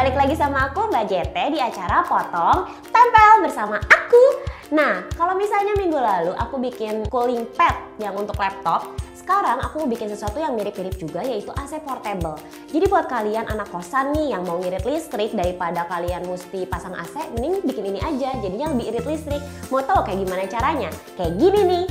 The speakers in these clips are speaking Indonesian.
balik lagi sama aku Mbak JT di acara Potong Tempel bersama aku. Nah, kalau misalnya minggu lalu aku bikin cooling pad yang untuk laptop, sekarang aku mau bikin sesuatu yang mirip-mirip juga, yaitu AC portable. Jadi buat kalian anak kosan nih yang mau ngirit listrik, daripada kalian mesti pasang AC, mending bikin ini aja, jadinya lebih irit listrik. Mau tahu kayak gimana caranya? Kayak gini nih.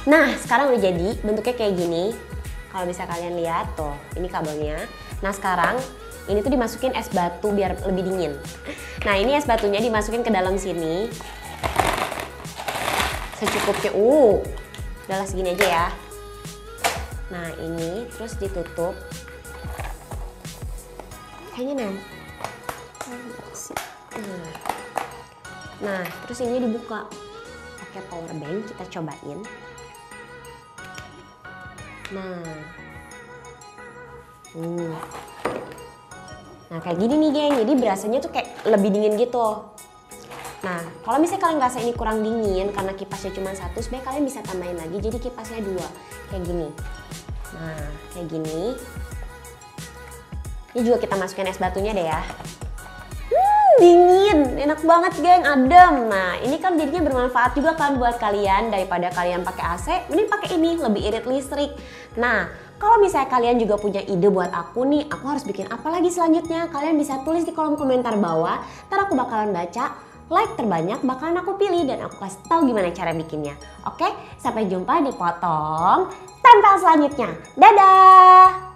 Nah, sekarang udah jadi, bentuknya kayak gini. Kalau bisa kalian lihat tuh, ini kabelnya. Nah, sekarang ini tuh dimasukin es batu biar lebih dingin. Nah, ini es batunya dimasukin ke dalam sini. Secukupnya. Udahlah segini aja ya. Nah, ini terus ditutup. Kayaknya nah, terus ini dibuka pakai power bank, kita cobain. Nah. Nah kayak gini nih geng, jadi berasanya tuh kayak lebih dingin gitu. Nah kalau misalnya kalian ngerasa ini kurang dingin karena kipasnya cuma satu, sebenarnya kalian bisa tambahin lagi jadi kipasnya 2 kayak gini. Nah kayak gini. Ini juga kita masukin es batunya deh ya. Dingin, enak banget geng, adem. Nah ini kan jadinya bermanfaat juga kan buat kalian, daripada kalian pakai AC, mending pakai ini, lebih irit listrik. Nah kalau misalnya kalian juga punya ide buat aku nih, aku harus bikin apa lagi selanjutnya, kalian bisa tulis di kolom komentar bawah. Ntar aku bakalan baca, like terbanyak bakalan aku pilih dan aku kasih tahu gimana cara bikinnya. Oke, sampai jumpa di potong tempel selanjutnya. Dadah!